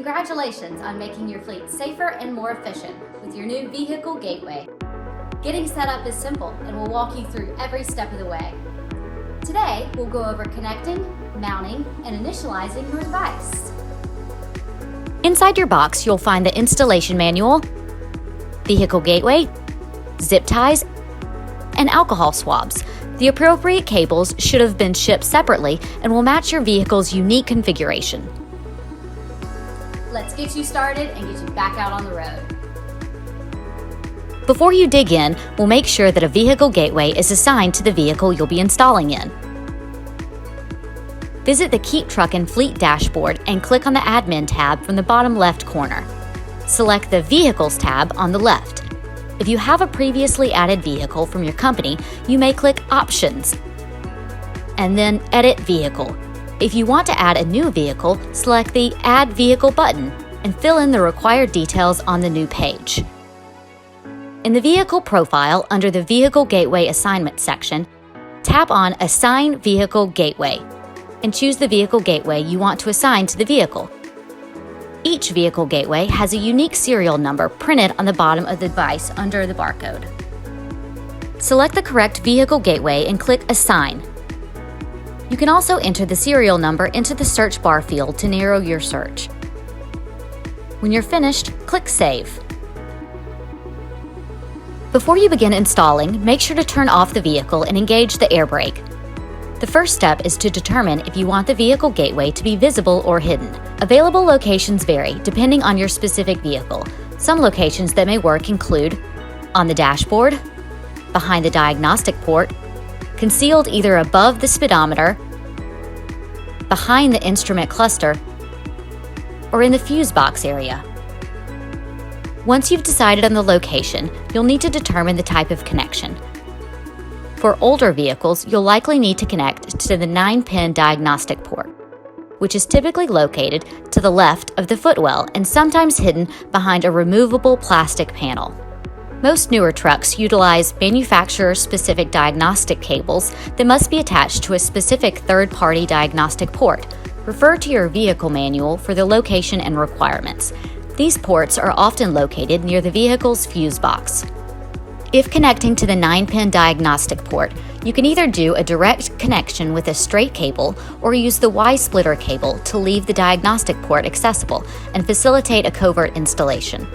Congratulations on making your fleet safer and more efficient with your new Vehicle Gateway. Getting set up is simple, and we'll walk you through every step of the way. Today, we'll go over connecting, mounting, and initializing your device. Inside your box, you'll find the installation manual, Vehicle Gateway, zip ties, and alcohol swabs. The appropriate cables should have been shipped separately and will match your vehicle's unique configuration. Let's get you started and get you back out on the road. Before you dig in, we'll make sure that a Vehicle Gateway is assigned to the vehicle you'll be installing in. Visit the KeepTruckin Fleet dashboard and click on the Admin tab from the bottom left corner. Select the Vehicles tab on the left. If you have a previously added vehicle from your company, you may click Options and then Edit Vehicle. If you want to add a new vehicle, select the Add Vehicle button and fill in the required details on the new page. In the Vehicle Profile, under the Vehicle Gateway Assignment section, tap on Assign Vehicle Gateway and choose the Vehicle Gateway you want to assign to the vehicle. Each Vehicle Gateway has a unique serial number printed on the bottom of the device under the barcode. Select the correct Vehicle Gateway and click Assign. You can also enter the serial number into the search bar field to narrow your search. When you're finished, click Save. Before you begin installing, make sure to turn off the vehicle and engage the air brake. The first step is to determine if you want the Vehicle Gateway to be visible or hidden. Available locations vary depending on your specific vehicle. Some locations that may work include on the dashboard, behind the diagnostic port, concealed either above the speedometer, behind the instrument cluster, or in the fuse box area. Once you've decided on the location, you'll need to determine the type of connection. For older vehicles, you'll likely need to connect to the 9-pin diagnostic port, which is typically located to the left of the footwell and sometimes hidden behind a removable plastic panel. Most newer trucks utilize manufacturer-specific diagnostic cables that must be attached to a specific third-party diagnostic port. Refer to your vehicle manual for the location and requirements. These ports are often located near the vehicle's fuse box. If connecting to the 9-pin diagnostic port, you can either do a direct connection with a straight cable or use the Y-splitter cable to leave the diagnostic port accessible and facilitate a covert installation.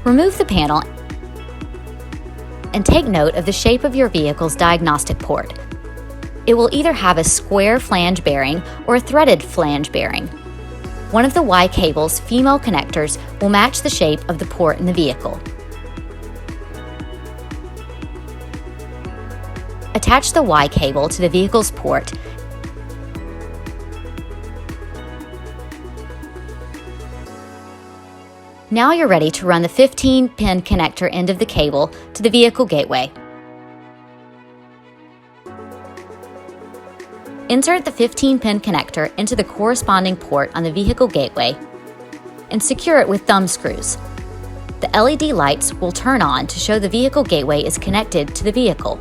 Remove the panel and take note of the shape of your vehicle's diagnostic port. It will either have a square flange bearing or a threaded flange bearing. One of the Y cable's female connectors will match the shape of the port in the vehicle. Attach the Y cable to the vehicle's port Now you're ready to run the 15-pin connector end of the cable to the Vehicle Gateway. Insert the 15-pin connector into the corresponding port on the Vehicle Gateway and secure it with thumb screws. The LED lights will turn on to show the Vehicle Gateway is connected to the vehicle.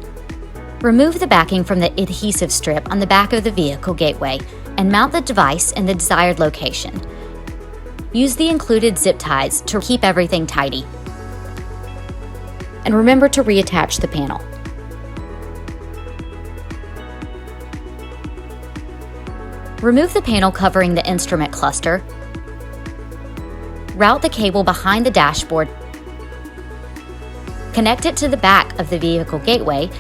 Remove the backing from the adhesive strip on the back of the Vehicle Gateway and mount the device in the desired location. Use the included zip ties to keep everything tidy. And remember to reattach the panel. Remove the panel covering the instrument cluster. Route the cable behind the dashboard. Connect it to the back of the Vehicle Gateway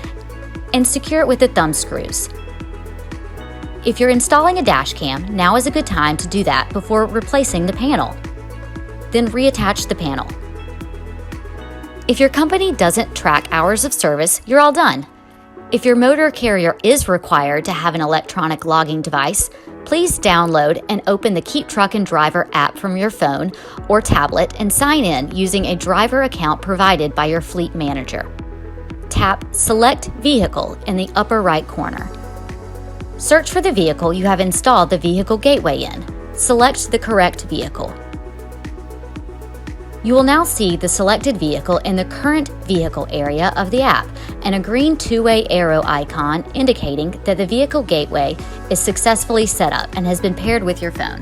and secure it with the thumb screws. If you're installing a dash cam, now is a good time to do that before replacing the panel. Then reattach the panel. If your company doesn't track hours of service, you're all done. If your motor carrier is required to have an electronic logging device, please download and open the KeepTruckin Driver App from your phone or tablet and sign in using a driver account provided by your fleet manager. Tap Select Vehicle in the upper right corner. Search for the vehicle you have installed the Vehicle Gateway in. Select the correct vehicle. You will now see the selected vehicle in the current vehicle area of the app and a green two-way arrow icon indicating that the vehicle gateway is successfully set up and has been paired with your phone.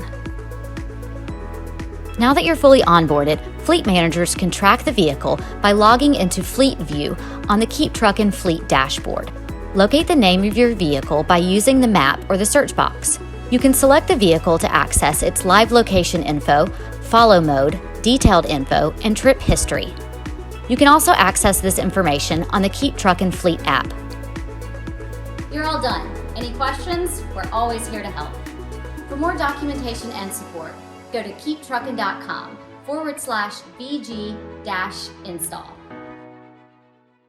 Now that you're fully onboarded, fleet managers can track the vehicle by logging into Fleet View on the KeepTruckin Fleet dashboard. Locate the name of your vehicle by using the map or the search box. You can select the vehicle to access its live location info, follow mode, detailed info, and trip history. You can also access this information on the KeepTruckin Fleet app. You're all done. Any questions? We're always here to help. For more documentation and support, go to keeptruckin.com/VG-install.